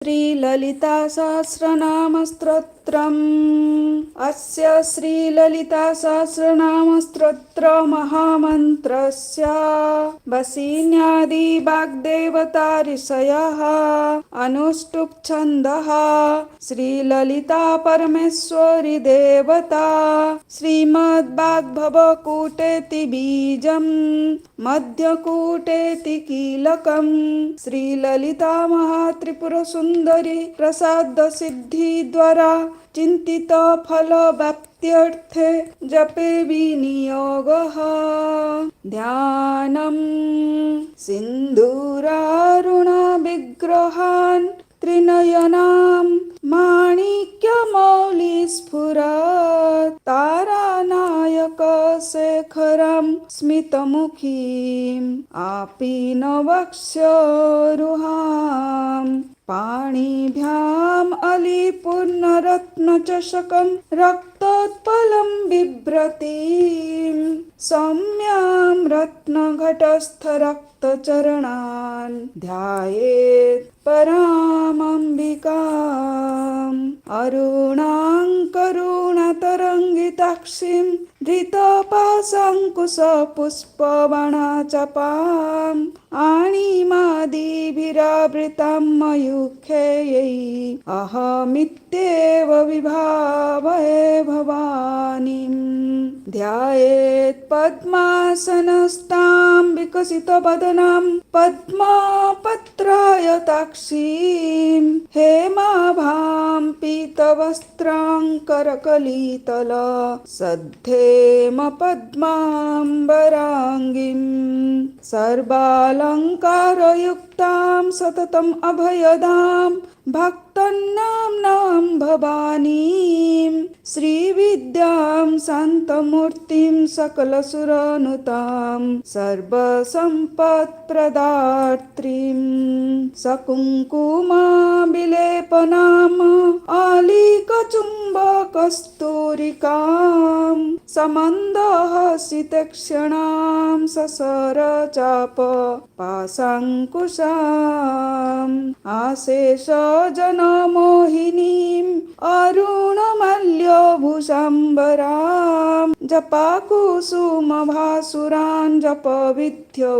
श्रीललितासहस्रनामस्तोत्रम् अस्य श्रीललितासहस्रनामस्तोत्रमहामन्त्रस्य वसिन्यादिवाग्देवता ऋषयः अनुष्टुप् छन्दः श्रीललिता परमेश्वरी देवता श्रीमद्वाग्भवकूटेति बीजम् मध्यकूटेति कीलकम् श्रीललिता महात्रिपुरसुन्दरी प्रसाद सिद्धि द्वारा चिंतित फल व्याप्त्यर्थे जपे विनियोगः ध्यानम् सिन्दूरारुण विग्रहान् त्रिनयनां माणिक्यमौलिस्फुरत् तारानायकशेखरं स्मितमुखीम् आपीनवक्षोरुहाम् पाणिभ्याम् अलिपूर्णरत्नचषकं रक्तोत्पलं बिभ्रतीम् सौम्यां रत्नघटस्थरक्तचरणान् ध्यायेत् परामम्बिकाम् अरुणाङ्करुणतरङ्गिताक्षीं धृतपाशाङ्कुशपुष्पबाणचापाम् आणिमादिभिरावृतां मयूखैः अहमित्येव विभावये भवानीम् ध्यायेत् पद्मासनस्तां विकसितवदनां पद्मपत्रायताक्षीं हेमाभां पीतवस्त्रां करकलितल सद्धेम पद्माम्बराङ्गीं सर्वालङ्कारयुक्तां सततम् अभयदां भक्तनाम्नां भवानीं श्रीविद्यां शान्तमूर्तिं सकलसुरनुतां सर्वसम्पत्प्रदात्रीं सकुङ्कुमाविलेपनाम् आलिकचुम्बकस्तूरिकां समन्दहसितक्षणां ससरचाप पाशाङ्कुशाम् आशेषजनमोहिनीम् अरुणमल्यभूषाम्बरां जपाकुसुमभासुरान् जपविद्यौ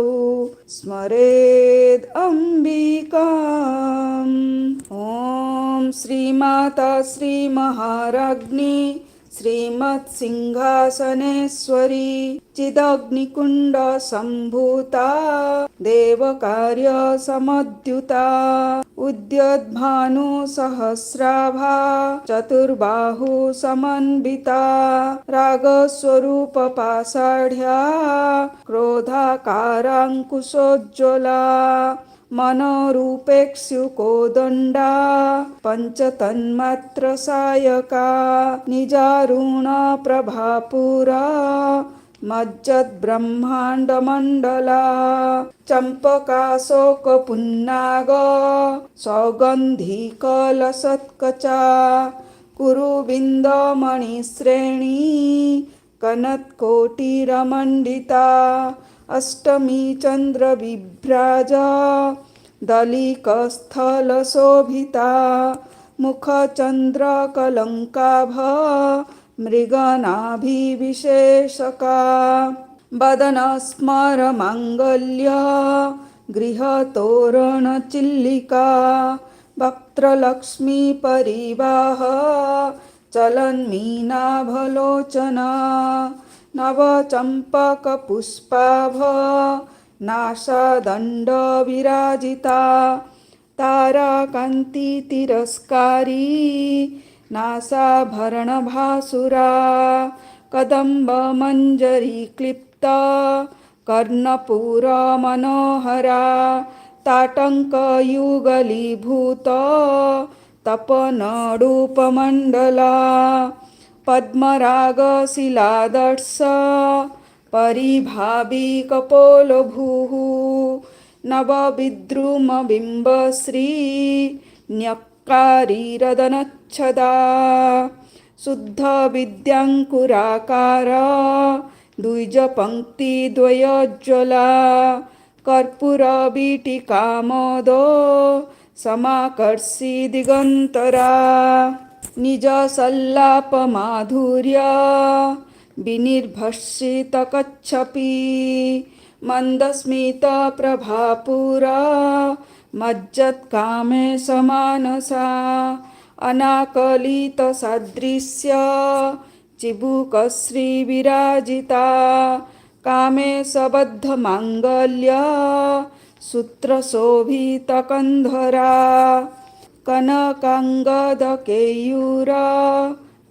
स्मरेद् अम्बिकाम्। ॐ श्रीमाता श्रीमहाराज्ञी श्रीमत्सिंहासनेश्वरी चिदग्निकुण्ड सम्भूता देवकार्यसमद्युता उद्यद्भानुसहस्राभा चतुर्बाहु समन्विता रागस्वरूपपाषाढ्या क्रोधाकाराङ्कुशोज्ज्वला मनोरूपेक्षुकोदण्डा पञ्चतन्मात्रसायका निजारुणप्रभापुरा मज्जद्ब्रह्माण्डमण्डला चम्पकाशोकपुन्नाग सौगन्धिकलसत्कचा कुरुविन्दमणिश्रेणी कनत्कोटिरमण्डिता अष्टमी चन्द्रविभ्राज दलिकस्थलशोभिता मुखचन्द्रकलङ्काभ मृगनाभिविशेषका वदनस्मरमाङ्गल्य गृहतोरणचिल्लिका वक्त्रलक्ष्मीपरिवाह चलन्मीनाभलोचना नवचम्पकपुष्पाभ नासादण्डविराजिता ताराकान्तितिरस्कारी नासाभरणभासुरा कदम्बमञ्जरीक्लिप्ता कर्णपूरमनोहरा ताटङ्कयुगलीभूत तपनडूपमण्डला पद्मरागशिलादर्श परिभाविकपोलभूः नवविद्रुमबिम्बश्री न्यक्कारिरदनच्छदा शुद्धविद्याङ्कुराकार द्विजपङ्क्तिद्वयोज्ज्वला कर्पूरवीटिकामोदो समाकर्षि दिगन्तरा निजसल्लापमाधुर्य विनिर्भर्षितकच्छपि मन्दस्मितप्रभापुरा मज्जत्कामे समानसा अनाकलितसदृश्य चिबुकश्रीविराजिता कामे सबद्धमाङ्गल्य सूत्रशोभितकन्धरा कनकाङ्गदकेयूर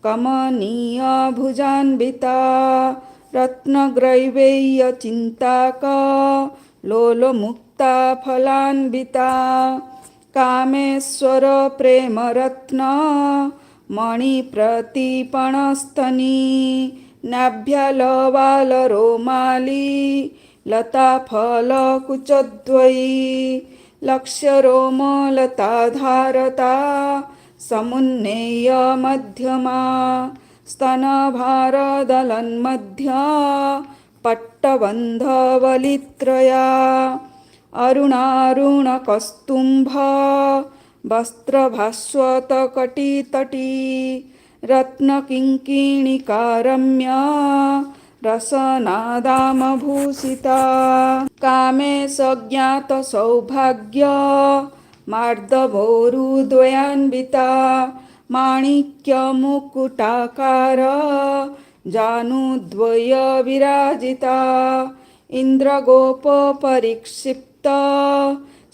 कमनीयभुजान्विता रत्नग्रैवेयचिन्ताक लोलमुक्ता फलान्विता कामेश्वर प्रेमरत्न मणिप्रतिपणस्तनी नाभ्यालवालरोमाली लताफलकुचद्वयी लक्ष्यरोमलताधारता समुन्नेय मध्यमा स्तनभारदलन्मध्य पट्टबन्धवलित्रया अरुणारुणकस्तुम्भ वस्त्रभास्वतकटितटी रत्नकिङ्किणिकारम्य रसनादामभूषिता कामे सज्ञातसौभाग्य मार्दभोरुद्वयान्विता माणिक्यमुकुटाकार जानुद्वयविराजिता इन्द्रगोपपरिक्षिप्त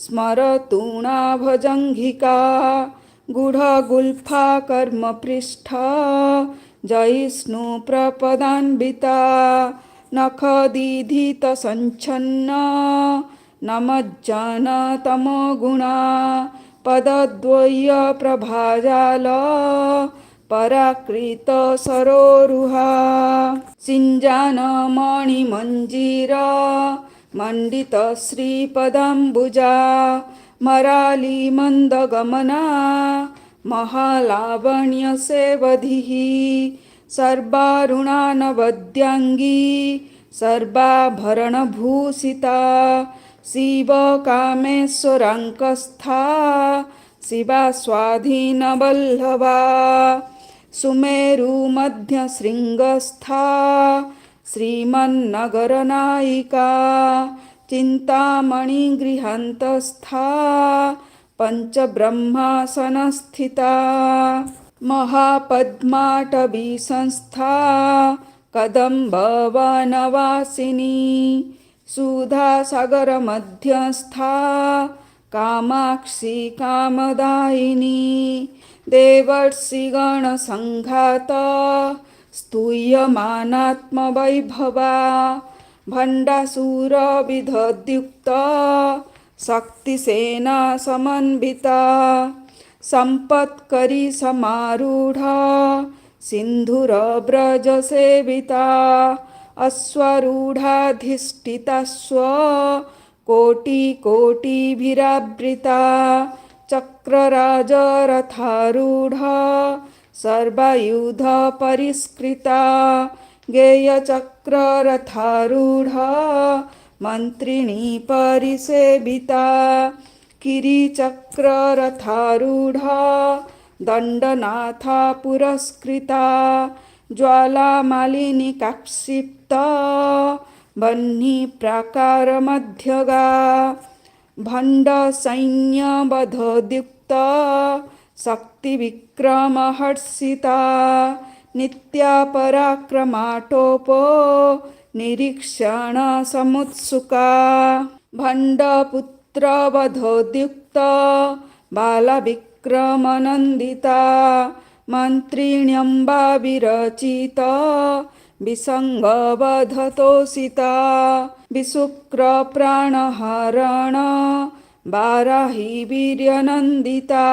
स्मरतूणाभजङ्घिका गूढगुल्फा कर्मपृष्ठ जयिष्णुप्रपदान्विता नखदीधितसञ्छन्न नमज्जनतमोगुणा पदद्वयप्रभाजाल पराकृतसरोरुहा सिञ्जानमणिमञ्जीर मण्डितश्रीपदाम्बुजा मरालीमन्दगमना महालावण्यसेवधिः सर्वारुणानवद्याङ्गी सर्वाभरणभूषिता शिवकामेश्वराङ्कस्था शिवा स्वाधीनवल्लभा सुमेरुमध्यशृङ्गस्था श्रीमन्नगरनायिका चिन्तामणिगृहान्तस्था पञ्चब्रह्मासनस्थिता महापद्माटवीसंस्था कदम्बवनवासिनी सुधासागरमध्यस्था कामाक्षी कामदायिनी देवर्षिगणसङ्घात स्तूयमानात्मवैभवा भण्डासुरविधद्युक्त शक्तिसेना समन्विता सम्पत्करी समारूढ सिन्धुरव्रजसेविता अश्वारूढाधिष्ठिताश्व कोटिकोटिभिरावृता चक्रराजरथारूढ सर्वायुधपरिष्कृता गेयचक्ररथारूढ मन्त्रिणी परिसेविता किरीचक्ररथारूढ दण्डनाथा पुरस्कृता ज्वालामालिनी काक्षिप्त वह्निप्राकारमध्यगा भण्डसैन्यवधद्युक्त शक्तिविक्रमहर्षिता नित्यापराक्रमाटोपो निरीक्षणसमुत्सुका भण्डपुत्रवधोद्युक्त बालविक्रमनन्दिता मन्त्रिण्यम्बा विरचित विसङ्गवधतोषिता विशुक्रप्राणहरण वाराही वीर्यनन्दिता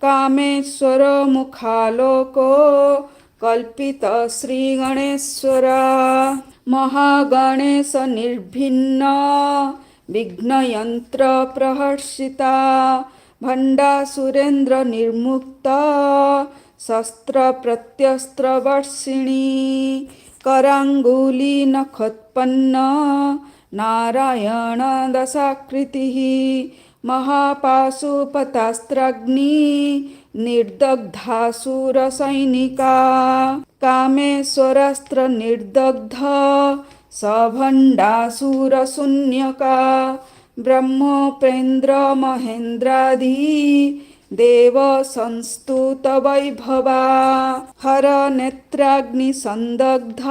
कामेश्वरमुखालोको कल्पितश्रीगणेश्वरा महागणेशनिर्भिन्न विघ्नयन्त्रप्रहर्षिता भण्डासुरेन्द्रनिर्मुक्ता शस्त्रप्रत्यस्त्रवर्षिणी कराङ्गुलीनखोत्पन्न नारायणदशाकृतिः महापाशुपतास्त्राग्नि निर्दग्धासुरसैनिका कामेश्वरास्त्र निर्दग्ध सभण्डासुरशून्यका ब्रह्मोपेन्द्र महेन्द्रादि देव संस्तुत वैभवा हर नेत्राग्नि संदग्ध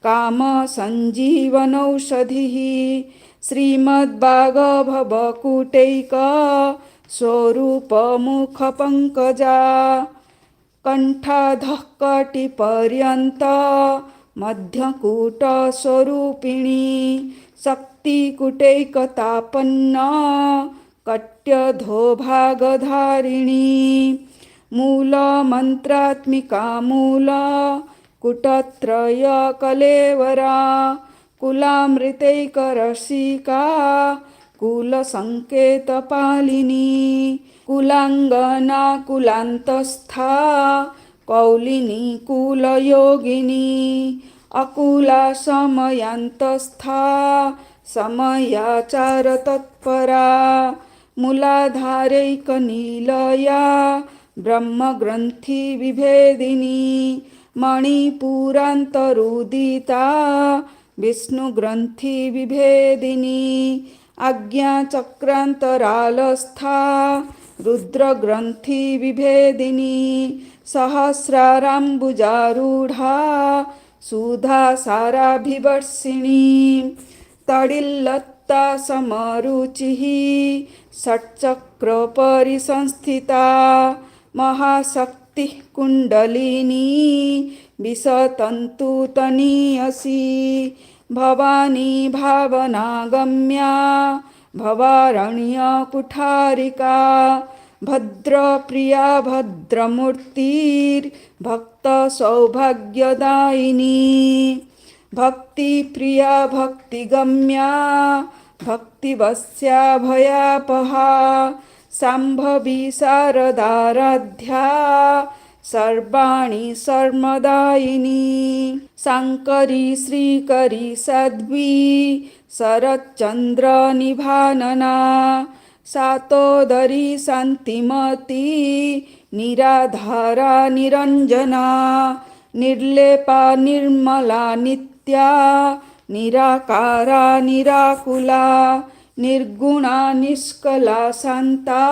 काम संजीवनौषधिः श्रीमद्भागवतकुटैक स्वरूप मुख पंकजा कंठाधः कटिपर्यन्त मध्यकूट स्वरूपिणी शक्तिकुटैकतापन्न कट्यधोभागधारिणी मूलमन्त्रात्मिका मूल कुटत्रय कलेवरा कुलामृतैकरसिका कुलसंकेतपालिनी कुलांगना कुलांतस्था कौलिनी कुलयोगिनी अकुला समयांतस्था समयाचार तत्परा मूलाधारैकनीलया ब्रह्मग्रंथि विभेदिनी मणिपुरान्तरुदिता विष्णुग्रंथि विभेदिनी आज्ञाचक्रान्तरालस्था रुद्रग्रंथि विभेदिनी सहस्राराम्बुजारूढा सुधासाराभिवर्षिणी तडिल्लत्ता समरुचिः षट्चक्रपरिसंस्थिता महाशक्तिः कुण्डलिनी विषतन्तुतनीयसी भवानी भावनागम्या भवारण्यकुठारिका भद्रप्रिया भद्रमूर्तिर्भक्तसौभाग्यदायिनी भक्तिप्रिया भक्तिगम्या भक्तिवश्या भयापहा शाम्भवी शारदाराध्या सर्वाणि सर्वदायिनी शाङ्करी श्रीकरी साध्वी शरच्चन्द्र निभानना सातोदरी शान्तिमती निराधारा निरञ्जना निर्लेपा निर्मला नित्या निराकारा निराकुला निर्गुणा निष्कला शान्ता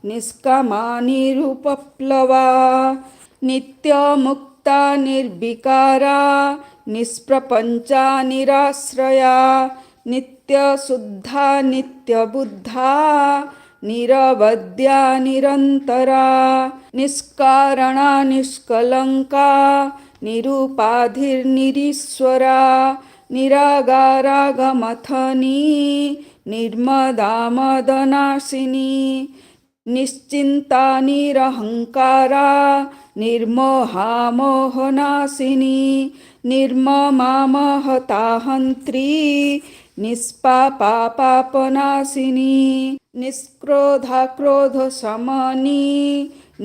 निष्कामा निरुपप्लवा नित्यमुक्ता निर्विकारा निष्प्रपञ्चा निराश्रया नित्यशुद्धा नित्यबुद्धा निरवद्या निरन्तरा निष्कारणा निष्कलङ्का निरुपाधिर्निरीश्वरा निरागारागमथनी निर्मदा मदनाशिनी निश्चिन्ता निरहङ्कारा निर्मोहा मोहनाशिनी निर्ममा महताहन्त्री निष्पापा पापनाशिनी निष्क्रोधा क्रोधशमनी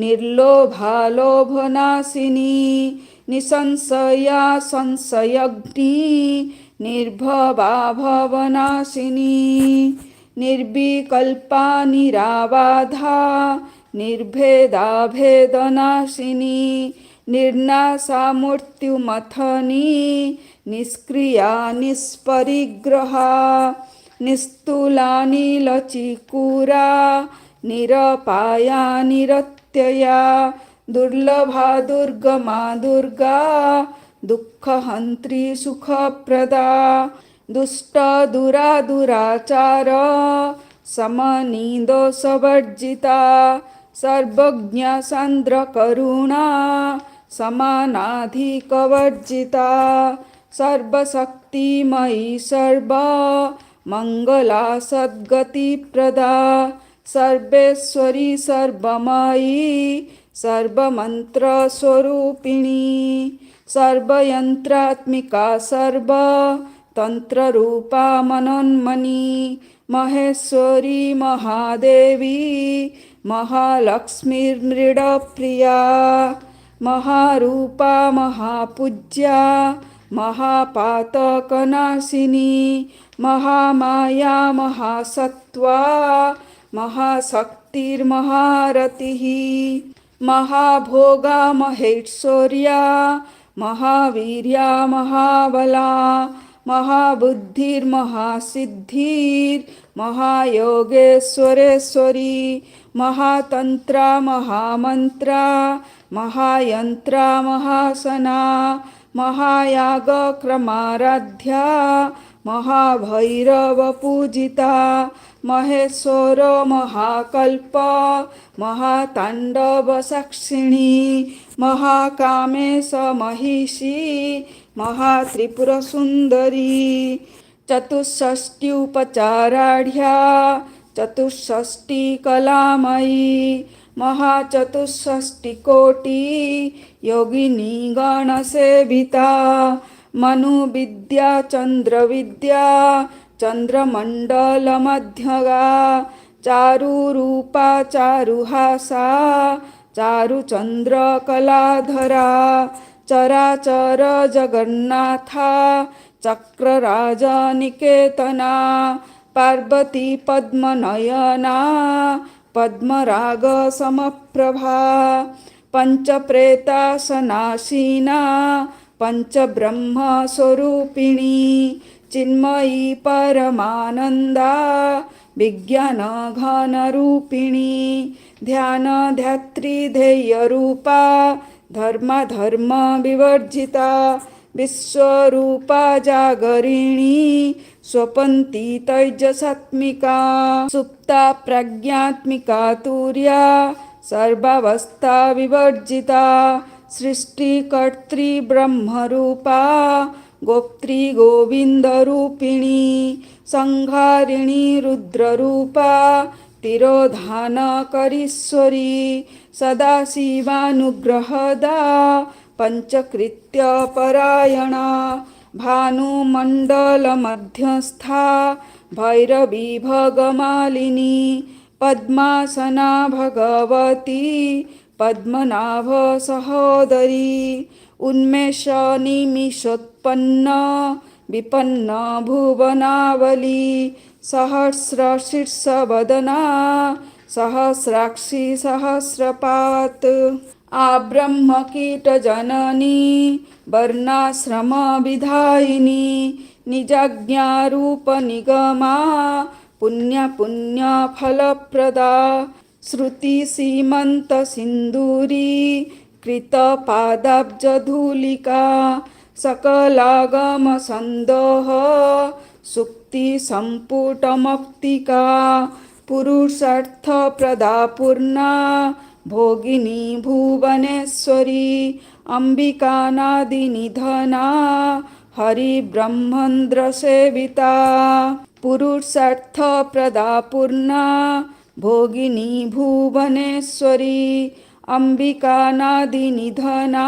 निर्लोभा लोभनाशिनी निसंशया संशयग्नि निर्भवा भवनाशिनी निर्विकल्पा निराबाधा निर्भेदा भेदनाशिनी निर्नाशा मृत्युमथनी निष्क्रिया निष्परिग्रहा निस्तूला नीलचिकुरा निरपाया निरत्यया दुर्लभा दुर्गमा दुर्गा दुःखहन्त्री सुखप्रदा दुष्ट दुराचार समनी दोषवर्जिता सर्वज्ञ सांद्र करुणा समानाधिकवर्जिता सर्वशक्तिमयी सर्व मंगला सद्गतिप्रदा सर्वेश्वरी सर्वमयी सर्वमन्त्रस्वरूपिणी सर्वयन्त्रात्मिका सर्व तंत्ररूपा मनोन्मनी महेश्वरी महादेवी महालक्ष्मीर्मृडप्रिया महारूपा महापूज्या महापातकनाशिनी महामाया महासत्त्वा महाशक्तिर्महारतिः महाभोगा महेश्वर्या महावीर्या महाबला महाबुद्धिर्महासिद्धिर्महायोगेश्वरेश्वरी महातन्त्रा महामन्त्रा महायन्त्रा महासना महायागक्रमाराध्या महाभैरवपूजिता महेश्वर महाकल्प महाताण्डवसाक्षिणी महाकामेश महिषी महात्रिपुरसुन्दरी चतुष्षष्ट्युपचाराढ्या चतुष्षष्टिकलामयी महाचतुष्षष्टिकोटि योगिनी गणसेविता मनुविद्या चन्द्रविद्या चन्द्रमण्डलमध्यगा चारुरूपा चारुहासा चारुचन्द्रकलाधरा चराचर जगन्नाथा चक्रराजनिकेतना पार्वती पद्मनयना पद्मरागसमप्रभा पञ्चप्रेतासनासीना पञ्चब्रह्मस्वरूपिणी चिन्मयी परमानन्दा विज्ञानघनरूपिणी ध्यानध्यात्री ध्येयरूपा धर्मविवर्जिता विश्वरूपा जागरिणी स्वपन्ती तैजसात्मिका सुप्ता प्रज्ञात्मिका तुर्या सर्वावस्था विवर्जिता सृष्टिकर्त्री ब्रह्मरूपा गोप्त्री गोविन्दरूपिणी संहारिणी रुद्ररूपा तिरोधानकरीश्वरी सदाशिवानुग्रहदा पञ्चकृत्यपरायणा भानुमण्डलमध्यस्था भैरवी भगमालिनी पद्मासना भगवती पद्मनाभसहोदरी उन्मेषनिमिषोत्पन्न विपन्न भुवनावली सहस्रशीर्षवदना सहस्राक्षी सहस्रपात् आब्रह्मकीटजननी वर्णाश्रमविधायिनी निजाज्ञारूपनिगमा पुण्यफलप्रदा श्रुतिसीमन्तसिन्दूरी कृतपादाब्जधूलिका सकलागमसन्दोह सुक्तिसम्पुटमौक्तिका पुरुषार्थप्रदा पूर्णा भोगिनी भुवनेश्वरी अम्बिकानादिनिधना हरिब्रह्मेन्द्रसेविता पुरुषार्थप्रदा पूर्णा भोगिनी भुवनेश्वरी अम्बिकानादिनिधना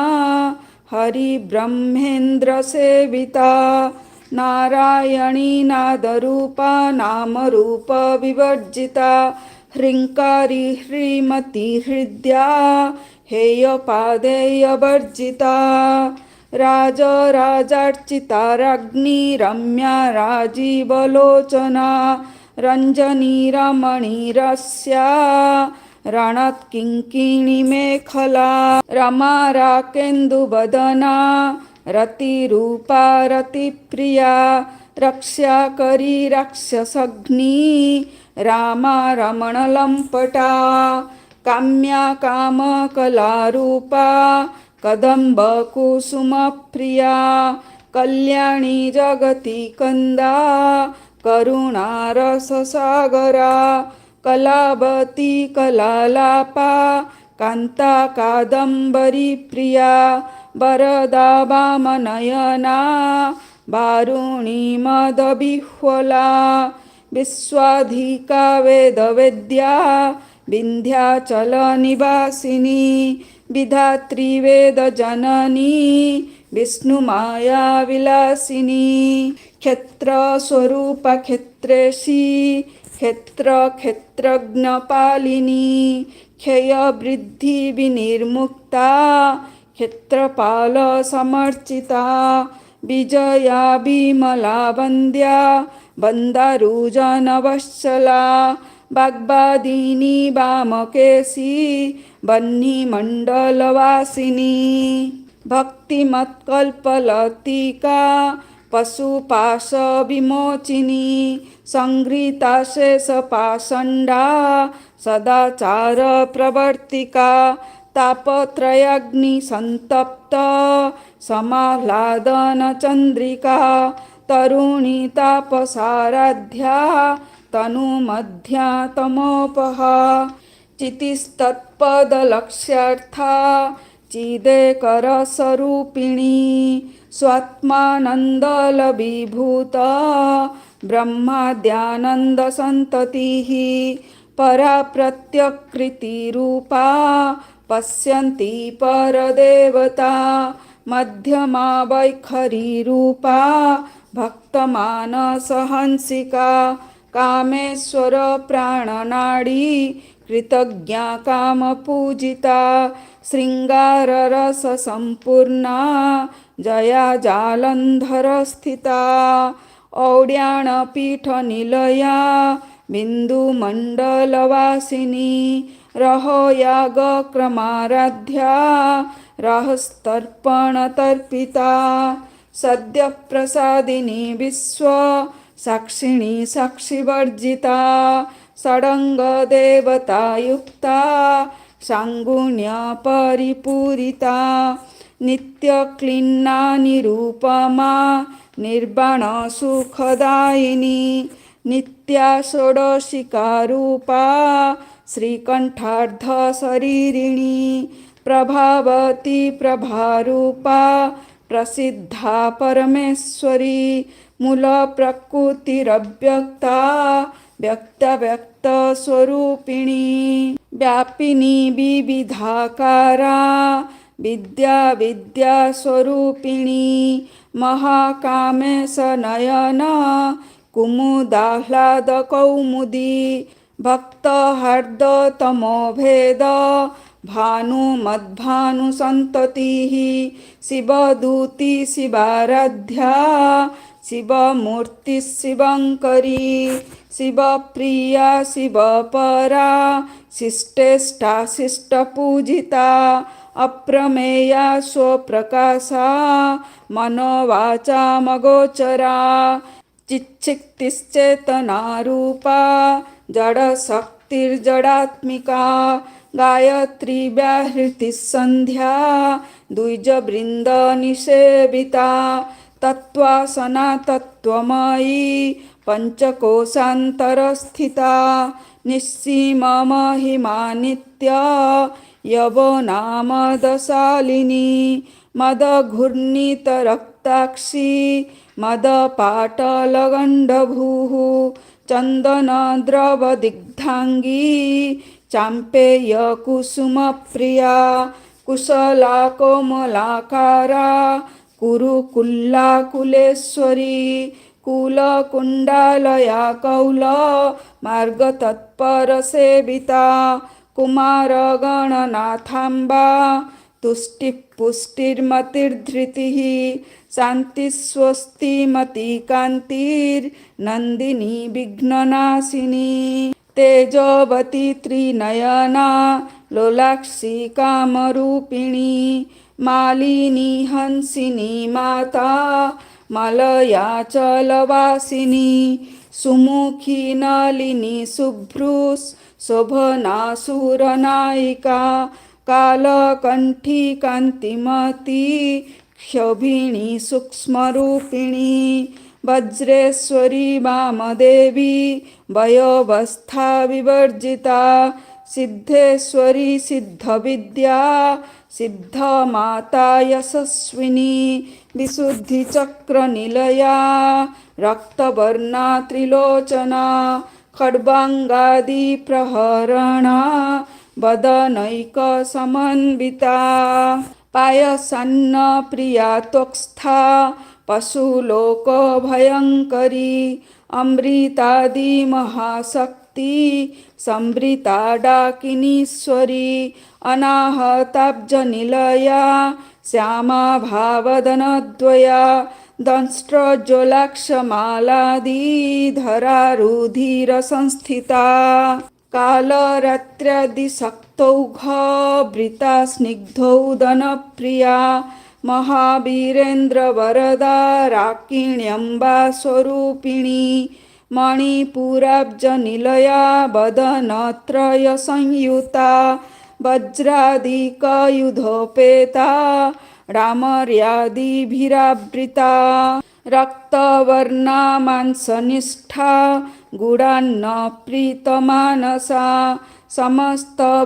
हरिब्रह्मेन्द्रसेविता नारायणी नादरूपा नामरूपविवर्जिता ह्रीङ्कारी ह्रीमती हृद्या हेयपादेयवर्जिता राजराजार्चिता राज्ञी रम्या राजीवलोचना रञ्जनी रमणीरस्या रणत्किङ्किणीमेखला रमा राकेन्दुवदना रतिरूपा रतिप्रिया रक्ष्याकरी राक्षसघ्नी रामा रमणलम्पटा काम्या कामकलारूपा कदम्बकुसुमप्रिया कल्याणी जगति कन्दा करुणारससागरा कलावती कलालापा कान्ता कादम्बरी प्रिया वरदा वामनयना वारुणी मदविह्वला विश्वाधिका वेदवेद्या विन्ध्याचलनिवासिनी विधात्री वेदजननी विष्णुमाया विलासिनी क्षेत्रस्वरूपा क्षेत्रेशी क्षेत्रज्ञपालिनी क्षयवृद्धि विनिर्मुक्ता क्षेत्रपालसमर्चिता विजया विमला वन्द्या बन्दारुजनवत्सला वाग्वादिनी वामकेशी वह्निमण्डलवासिनी भक्तिमत्कल्पलतिका पशुपाशविमोचिनी संहृता शेषपाषण्डा सदाचारप्रवर्तिका तापत्रयाग्निसन्तप्त समाह्लादनचन्द्रिका तरुणी तापसाराध्या तनुमध्या तमोपहा चितिस्तत्पदलक्ष्यार्था चिदेकरस्वरूपिणी स्वात्मानन्दलविभूत ब्रह्माद्यानन्दसन्ततिः परा प्रत्यकृतिरूपा पश्यन्ति परदेवता मध्यमा वैखरीरूपा भक्तमानसहंसिका कामेश्वर प्राणनाडी कृतज्ञा कामपूजिता शृङ्गाररससम्पूर्णा जया जालन्धरस्थिता औड्याणपीठनिलया बिन्दुमण्डलवासिनी रहोयागक्रमाराध्या रहस्तर्पणतर्पिता सद्यप्रसादिनी विश्व साक्षिणी साक्षिवर्जिता षडङ्गदेवतायुक्ता साङ्गुण्यपरिपूरिता नित्यक्लिन्ना निरूपमा निर्वाणसुखदायिनी नित्या षोडशिकारूपा श्रीकण्ठार्धशरीरिणी प्रभावती प्रभारूपा प्रसिद्धा परमेश्वरी मूलप्रकृतिरव्यक्ता व्यक्तव्यक्तस्वरूपिणी व्यापिनी विविधाकारा विद्या विद्यास्वरूपिणी महाकामेशनयना कुमुदाह्लादकौमुदी भक्तहार्दतमोभेद भानुमद्भानुसन्ततिः शिवदूती शिवाराध्या शिवमूर्तिः शिवङ्करी शिवप्रिया शिवपरा शिष्टेष्टा शिष्टपूजिता अप्रमेया स्वप्रकाशा मनोवाचामगोचरा चिच्छक्तिश्चेतनारूपा जडशक्तिर्जडात्मिका गायत्री व्याहृतिः सन्ध्या द्विजवृन्दनिसेविता तत्त्वासना तत्त्वमयी पञ्चकोशान्तरस्थिता निस्सीममहिमा नित्या यवनामदशालिनी मदघूर्णितरक्ताक्षी मदपाटलगण्डभूः चन्दनद्रवदिग्धाङ्गी चाम्पेयकुसुमप्रिया कुशला कोमलाकारा कुरुकुल्लाकुलेश्वरी कुलकुण्डालया कौल मार्गतत्परसेविता कुमारगणनाथाम्बा तुष्टिः पुष्टिर्मतिर्धृतिः शान्तिस्वस्तिमतिकान्तिर्नन्दिनी विघ्ननाशिनी तेजोवती त्रिनयना लोलाक्षी कामरूपिणी मालिनी हंसिनी माता मलयाचलवासिनी सुमुखी नलिनी शुभ्रूस् शोभनासुरनायिका कालकण्ठी कान्तिमती क्षोभिणी सूक्ष्मरूपिणी वज्रेश्वरी वामदेवी वयोवस्था विवर्जिता सिद्धेश्वरी सिद्धविद्या सिद्धमाता यशस्विनी विशुद्धिचक्रनिलया रक्तवर्णा त्रिलोचना खड्वाङ्गादिप्रहरणा वदनैकसमन्विता पायसान्नप्रिया त्वक्स्था पशुलोकभयङ्करी अमृतादिमहाशक्ति संवृता डाकिनीश्वरी अनाहताब्जनिलया श्यामा भावदनद्वया दंष्ट्रोज्ज्वलाक्षमालादिधरारुधिरसंस्थिता कालरात्र्यादिशक्तौघभृता स्निग्धौदनप्रिया महावीरेन्द्रवरदा राकिण्यम्बा स्वरूपिणी मणिपुराब्जनिलया वदनत्रयसंयुता वज्रादिकयुधोपेता डामर्यादिभिरावृता रक्तवर्णा मांसनिष्ठा गुडान्नप्रीतमानसा समस्तभक्तसुखदा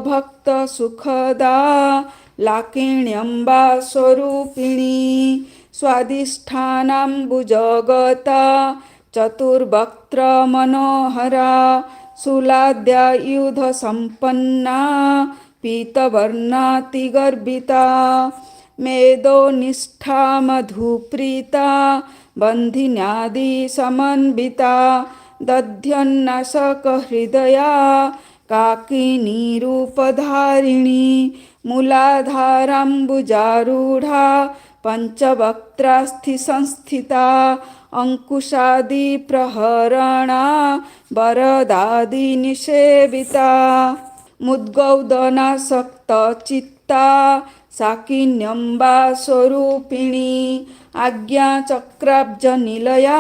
लाकिण्यम्बा स्वरूपिणी स्वादिष्ठानाम्बुजगता चतुर्वक्त्रमनोहरा शूलाद्यायुधसम्पन्ना पीतवर्णातिगर्भिता मेदोनिष्ठा मधुप्रीता बन्धिन्यादिसमन्विता दध्यन्नाशकहृदया काकिनीरूपधारिणी मूलाधाराम्बुजारूढा पञ्चवक्त्रास्थिसंस्थिता अंकुशादिप्रहरणा वरदादिनिषेविता मुद्गौदनासक्तचित्ता साकिन्यम्बा स्वरूपिणी आज्ञाचक्राब्जनिलया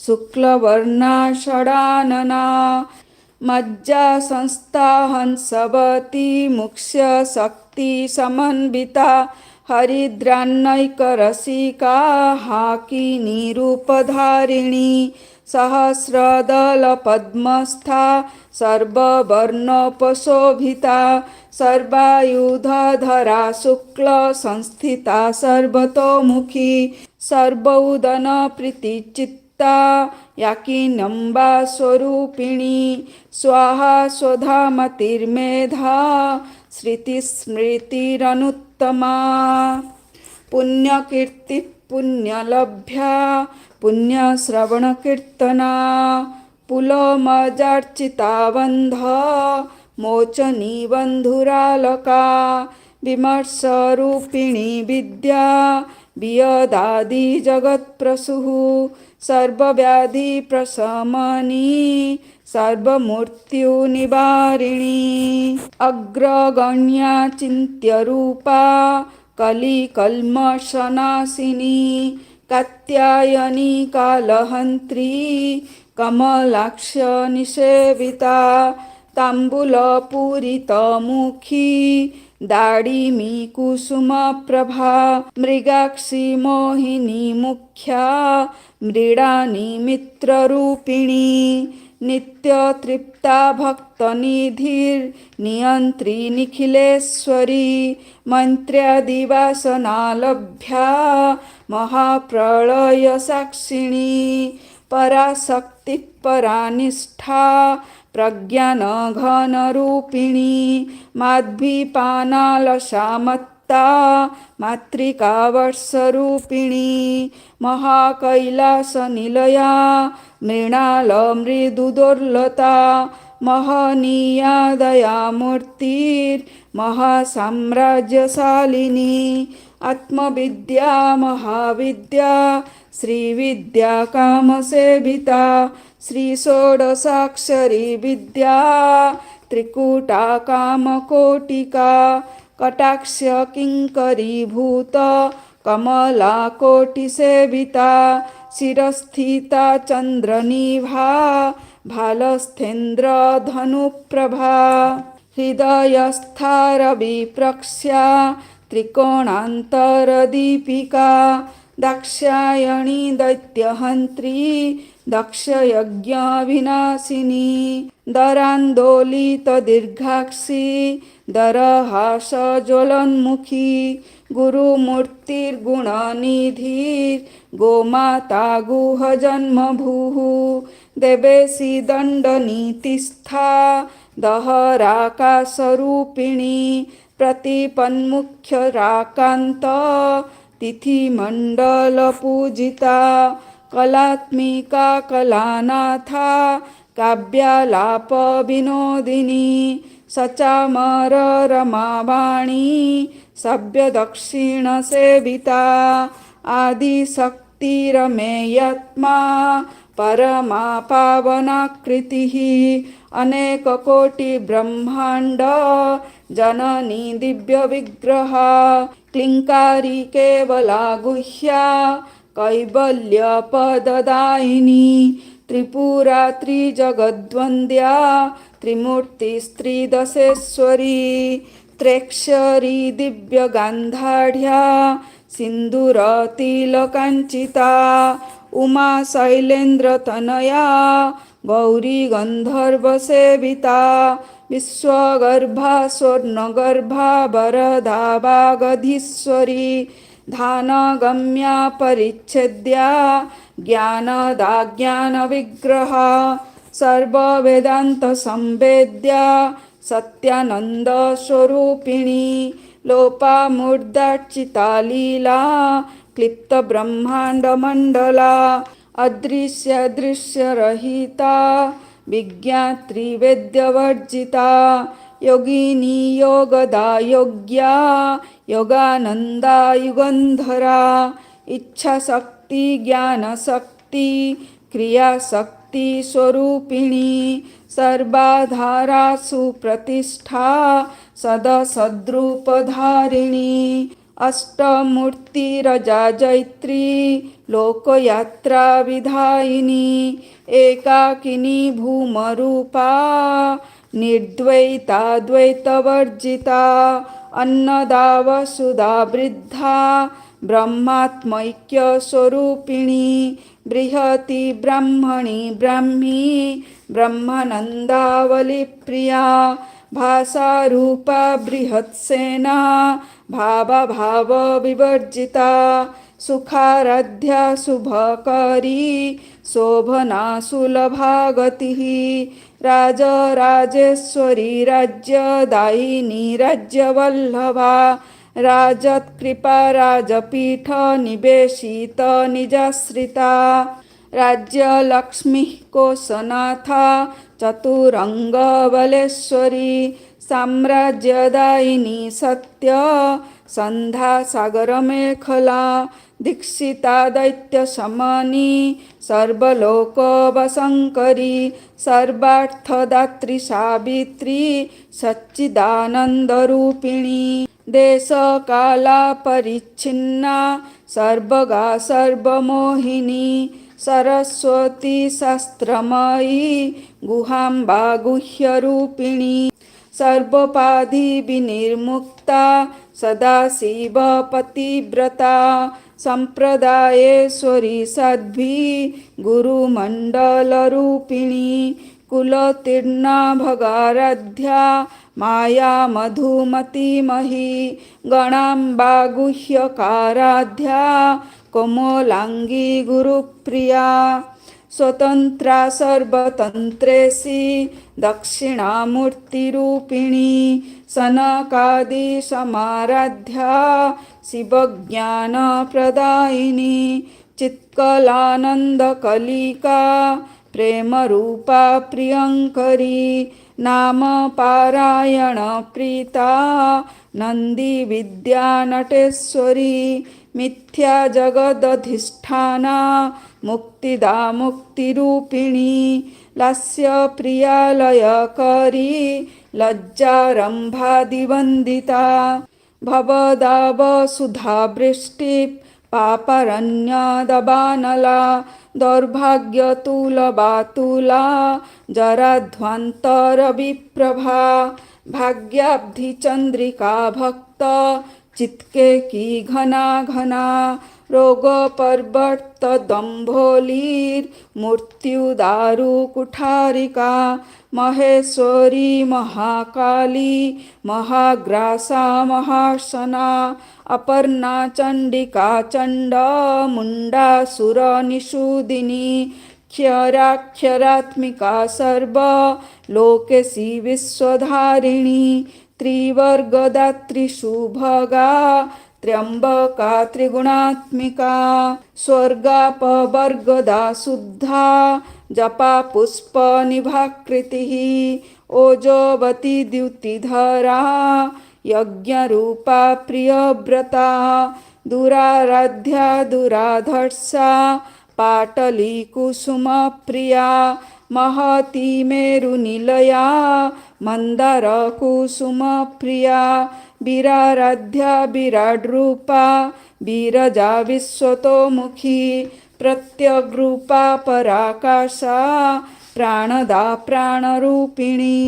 शुक्लवर्णा षडानना मज्जा संस्था हंसवती मुक्ष्यशक्तिसमन्विता हरिद्रान्नैकरसिका हाकिनीरूपधारिणी सहस्रदलपद्मस्था सर्ववर्णोपशोभिता सर्वायुधधरा शुक्लसंस्थिता सर्वतोमुखी सर्वौदनप्रीतिचित्ता याकिन्यम्बा स्वरूपिणी स्वाहा स्वधामतिर्मेधा श्रुतिस्मृतिरनुत्तमा पुण्यकीर्तिः पुण्यलभ्या पुण्यश्रवणकीर्तना पुलमजार्चिता बन्ध मोचनी बन्धुरालका विमर्शरूपिणी विद्या वियदादि जगत्प्रसूः सर्वव्याधिप्रशमनी सर्वमृत्युनिवारिणी अग्रगण्या चिन्त्यरूपा कलिकल्मषनाशिनी कात्यायनी कालहन्त्री कमलाक्ष निषेविता ताम्बूलपूरितमुखी दाडिमी कुसुमप्रभा मृगाक्षी मोहिनी मुख्या मृडानी मित्ररूपिणी नित्यतृप्ता भक्तनिधिर्नियन्त्री निखिलेश्वरी मन्त्र्यादिवासनालभ्या महाप्रलयसाक्षिणी पराशक्तिः परानिष्ठा प्रज्ञानघनरूपिणी माध्वीपानालसामत्ता मातृकावर्षरूपिणी महाकैलासनिलया मृणालमृदुदुर्लता महनीया दयामूर्तिर्महासाम्राज्यशालिनी आत्मविद्या महाविद्या श्रीविद्या कामसेविता श्रीषोडशाक्षरी विद्या त्रिकूटा कामकोटिका कटाक्ष किङ्करीभूत कमलाकोटिसेविता शिरस्थिता चन्द्रनिभा भालस्थेन्द्रधनुप्रभा हृदयस्था रविप्रक्ष्या त्रिकोणान्तरदीपिका दाक्षायणी दैत्यहन्त्री दक्षयज्ञविनाशिनी दरान्दोलितदीर्घाक्षी दरहासज्वलन्मुखी गुरुमूर्तिर्गुणनिधिर्गोमाता गुहजन्मभूः देवेशी दण्डनीतिस्था दहराकाशरूपिणी प्रतिपन्मुख्यराकान्त तिथिमण्डलपूजिता कलात्मिका कलानाथा काव्यालापविनोदिनी सचामररमावाणी सव्यदक्षिणसेविता आदिशक्ति मूर्तिरमेयात्मा परमा पावनाकृतिः अनेककोटिब्रह्माण्ड जननी दिव्यविग्रहा क्लिङ्कारी केवला गुह्या कैवल्यपददायिनी त्रिपुरा त्रिजगद्वन्द्या त्रिमूर्तिस्त्रिदशेश्वरी त्र्यक्षरी दिव्यगान्धाढ्या सिन्दूरतिलकाञ्चिता उमा शैलेन्द्रतनया गौरी गन्धर्वसेविता विश्वगर्भा स्वर्णगर्भा वरदा वागधीश्वरी ध्यानगम्या परिच्छेद्या ज्ञानदा ज्ञानविग्रहा सर्ववेदान्तसंवेद्या सत्यानन्दस्वरूपिणी लोपामूर्धार्चिता लीला क्लिप्तब्रह्माण्डमण्डला अदृश्यदृश्यरहिता विज्ञात्रिवेद्यवर्जिता योगिनी योगदा योग्या योगानन्दा युगन्धरा इच्छाशक्ति ज्ञानशक्ति क्रियाशक्ति स्वरूपिणी सर्वाधारा सुप्रतिष्ठा सदसद्रूपधारिणी अष्टमूर्तिरजा जैत्री लोकयात्रा विधायिनी एकाकिनी भूमरूपा निर्द्वैता द्वैतवर्जिता अन्नदा वसुधा वृद्धा ब्रह्मात्मैक्यस्वरूपिणी बृहति ब्रह्मणि ब्राह्मी ब्रह्मानन्दावलिप्रिया भाषारूपा बृहत्सेना भावभावविवर्जिता सुखाराध्या शुभकरी शोभना सुलभा गतिः राजराजेश्वरी राज्यदायिनी राज्यवल्लभा राजत्कृपा राजपीठ निवेशित निजाश्रिता राज्यलक्ष्मीः कोशनाथा चतुरङ्गबलेश्वरी साम्राज्यदायिनी सत्य सन्ध्या सागरमेखला दीक्षिता दैत्यशमनी सर्वलोकवशङ्करी सर्वार्थदात्री सावित्री सच्चिदानन्दरूपिणी देशकाला परिच्छिन्ना सर्वगा सर्वमोहिनी सरस्वती शास्त्रमयी गुहाम्बा गुह्यरूपिणी सर्वोपाधि विनिर्मुक्ता सदाशिवपतिव्रता सम्प्रदायेश्वरी साध्वी गुरुमण्डलरूपिणी कुलतीर्णा भगाराध्या माया मधुमतीमही गणाम्बा गुह्यकाराध्या कोमलाङ्गी गुरुप्रिया स्वतन्त्रा सर्वतन्त्रेशी दक्षिणामूर्तिरूपिणी सनकादिसमाराध्या शिवज्ञानप्रदायिनी चित्कलानन्दकलिका प्रेमरूपा प्रियङ्करी नामपारायणप्रीता नन्दिविद्यानटेश्वरी मिथ्या जगदधिष्ठाना मुक्तिदा मुक्तिरूपिणी लास्यप्रिया लयकरी लज्जारम्भादिवन्दिता भवदावसुधावृष्टि पापारण्यदबानला दौर्भाग्यतुलबातुला जराध्वान्तरविप्रभा भाग्याब्धिचन्द्रिका भक्त चित्के की घना घना रोगपर्वर्तदम्भोलीर्मृत्युदारुकुठारिका महेश्वरी महाकाली महाग्रासा महार्शना अपर्णा चण्डिका चण्डमुण्डासुरनिषूदिनी क्षराक्षरात्मिका सर्वलोकेशी विश्वधारिणी त्रिवर्गदात्री शुभगा त्र्यंबका त्रिगुणात्मिका स्वर्गापवर्गदा शुद्धा जपा पुष्प निभाकृतिः ओजोवती द्युतिधरा यज्ञरूपा प्रियव्रता दुराराध्या दुराधर्षा पाटलीकुसुमप्रिया महती मेरुनिलया मन्दारकुसुमप्रिया विराराध्या विराड्रूपा विरजा विश्वतोमुखी प्रत्यग्रूपा पराकाशा प्राणदा प्राणरूपिणी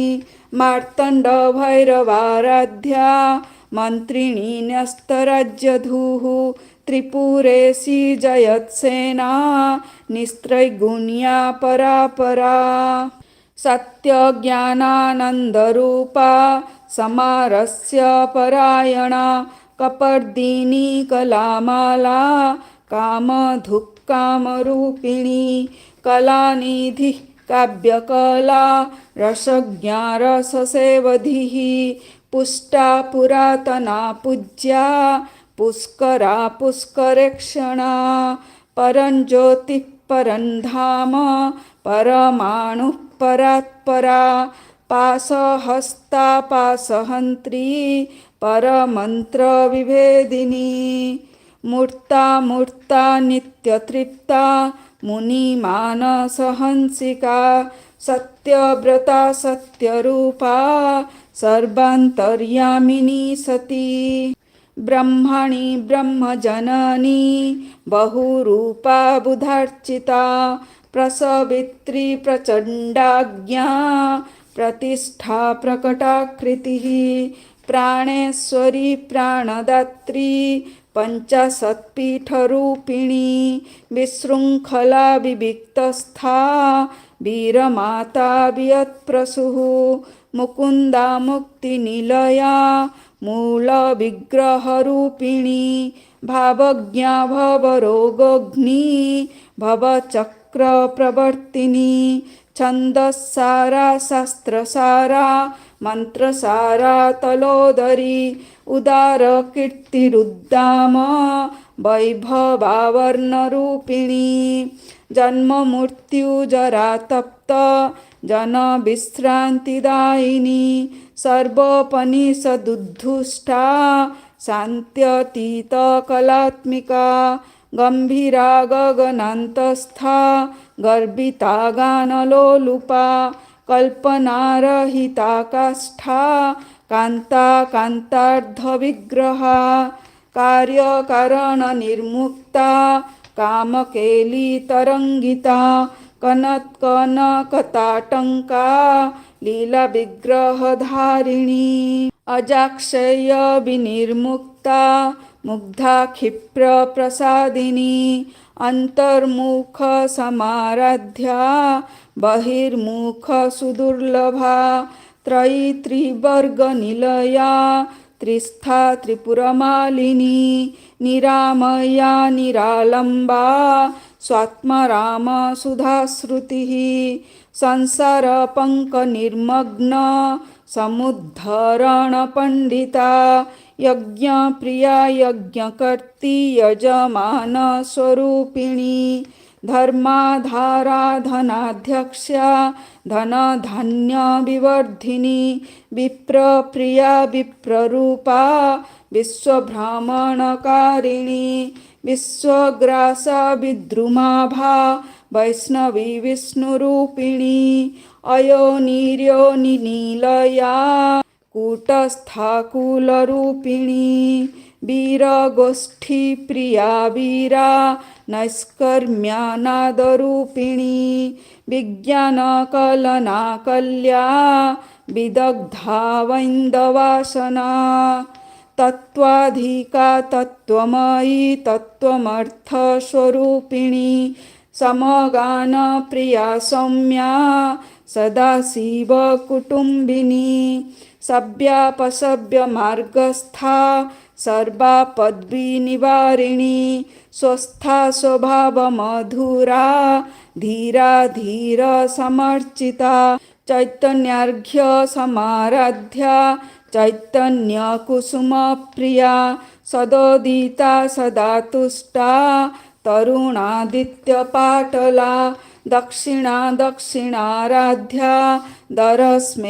मार्तण्डभैरवाराध्या मन्त्रिणी न्यस्तराज्यधूः त्रिपुरेशी जयत्सेना निस्त्रैगुण्या परापरा सत्यज्ञानानन्दरूपा समारस्य परायणा कपर्दिनी कलामाला कामधुक्कामरूपिणी कलानिधिः काव्यकला रसज्ञा रससेवधिः पुष्टा पुरातना पूज्या पुष्करा पुष्करेक्षणा परञ्ज्योतिः परन्धाम परमाणुः परात्परा पाशहस्ता पाशहन्त्री परमन्त्रविभेदिनी मूर्ता मूर्ता नित्यतृप्ता मुनिमानसहंसिका सत्यव्रता सत्यरूपा सर्वान्तर्यामिनी सती ब्रह्मणि ब्रह्मजननी बहुरूपा बुधार्चिता प्रसवित्री प्रचण्डाज्ञा प्रतिष्ठा प्रकटाकृतिः प्राणेश्वरी प्राणदात्री पञ्चाशत्पीठरूपिणी विशृङ्खला विविक्तस्था वीरमाता वियत्प्रसूः मुकुन्दा मुक्तिनिलया मूलविग्रहरूपिणी भावज्ञा भवरोगग्नी भवचक्रप्रवर्तिनी छन्दस्सारा शास्त्रसारा मन्त्रसारा तलोदरी उदारकीर्तिरुद्दाम वैभवावर्णरूपिणी जन्ममृत्युजरातप्त जनविश्रान्तिदायिनी सर्वोपनिषदुद्धुष्टा शान्त्यतीतकलात्मिका गम्भीरा गगनान्तस्था गर्विता गानलोलुपा कल्पनारहिता काष्ठा कान्ता कान्तार्धविग्रहा कार्यकारणनिर्मुक्ता कामकेलितरङ्गिता कनत्कनकताटङ्का लीलाविग्रहधारिणी अजाक्षेय विनिर्मुक्ता मुग्धा क्षिप्रप्रसादिनी अन्तर्मुखसमाराध्या बहिर्मुखसुदुर्लभा त्रयी त्रिवर्गनिलया त्रिस्था त्रिपुरमालिनी निरामया निरालम्बा स्वात्मरामसुधाश्रुतिः संसारपङ्कनिर्मग्न समुद्धरणपण्डिता यज्ञप्रिया यज्ञकर्त्री यजमानस्वरूपिणी धर्माधारा धनाध्यक्षा धनधान्यविवर्धिनी विप्रप्रिया विप्ररूपा विश्वभ्रमणकारिणी विश्वग्रासा विद्रुमाभा वैष्णवी विष्णुरूपिणी अयोनिर्योनिनिलया कूटस्थाकुलरूपिणी वीरगोष्ठीप्रिया वीरा नैष्कर्म्यानादरूपिणी विज्ञानकलनाकल्या विदग्धा वैन्दवासना तत्त्वाधिका तत्त्वमयी तत्त्वमर्थस्वरूपिणी समगानप्रिया सौम्या सदाशिवकुटुम्बिनी सव्यापसव्यमार्गस्था सर्वापद्विनिवारिणी स्वस्था स्वभावमधुरा धीरा धीरसमर्चिता चैतन्यार्घ्यसमाराध्या चैतन्यकुसुमप्रिया सदोदिता सदा तुष्टा तरुणादित्यपाटला दक्षिणा दक्षिणाराध्या दरस्मेरमुखाम्बुजा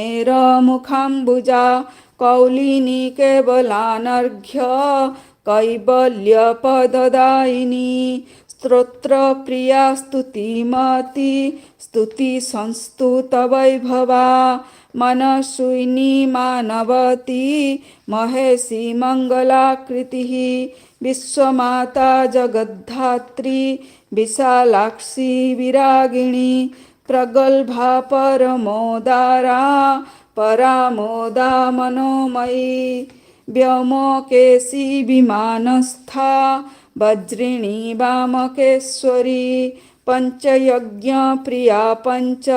कौलिनी केवलानर्घ्य कैवल्यपददायिनी स्तोत्रप्रिया स्तुतिमती स्तुतिसंस्तुतवैभवा मनस्विनी मानवती महेशी मङ्गलाकृतिः विश्वमाता जगद्धात्री विशालाक्षी विरागिणी प्रगल्भा परमोदारा परामोदा मनोमयी व्योमकेशी विमानस्था वज्रिणी वामकेश्वरी पञ्चयज्ञप्रिया पञ्च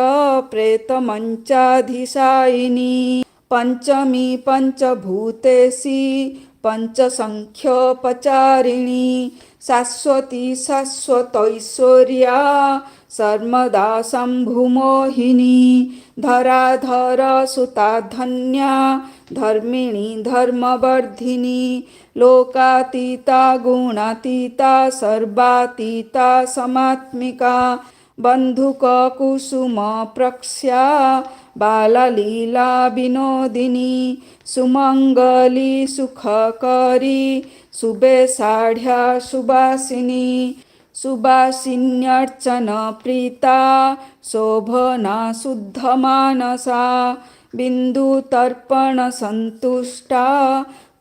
प्रेतमञ्चाधिशायिनी पञ्चमी पञ्चभूतेशी पञ्चसङ्ख्योपचारिणी शाश्वती शाश्वतैश्वर्या सर्वदा शम्भुमोहिनी धराधर सुता धन्या धर्मिणी धर्मवर्धिनी लोकातीता गुणातीता सर्वातीता समात्मिका बन्धुककुसुम प्रक्ष्या बाललीला विनोदिनी सुमङ्गली सुखकरी सुबेसाढ्या सुवासिनी सुवासिन्यर्चन प्रीता शोभना शुद्धमानसा बिन्दुतर्पण सन्तुष्टा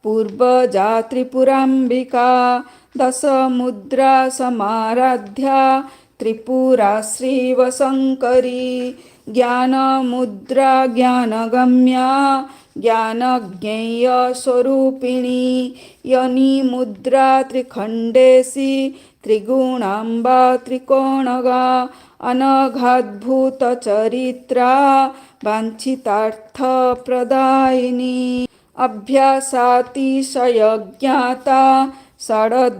पूर्वजा त्रिपुराम्बिका दशमुद्रा समाराध्या त्रिपुरा श्रीवशङ्करी ज्ञानमुद्रा ज्ञानगम्या ज्ञानज्ञेयस्वरूपिणी यनिमुद्रा त्रिखण्डेशी त्रिगुणाम्बा त्रिकोणगा अनघाद्भुतचरित्रा वाञ्छितार्थप्रदायिनी अभ्यासातिशयज्ञाता षडध्वातीतरूपिणी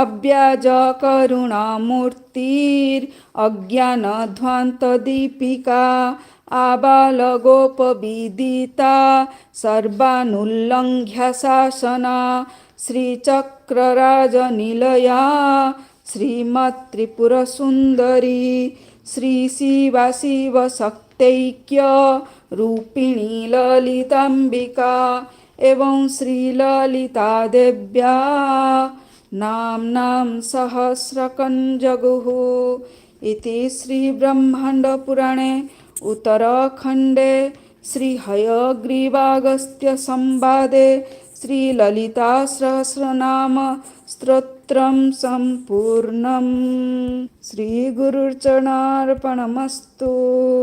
अव्याजकरुणामूर्तिरज्ञानध्वान्तदीपिका आबालगोपविदिता सर्वानुल्लङ्घ्य शासना श्रीचक्रराजनिलया श्रीमत्त्रिपुरसुन्दरी श्रीशिवाशिवशक्तैक्यरूपिणी ललिताम्बिका एवं श्रीललितादेव्या नाम्नां सहस्रकं जगुः इति श्रीब्रह्माण्डपुराणे उत्तरखण्डे श्रीहयग्रीवागस्त्यसंवादे श्रीललितासहस्रनाम स्तोत्रं सम्पूर्णम्। श्रीगुरुचरणार्पणमस्तु।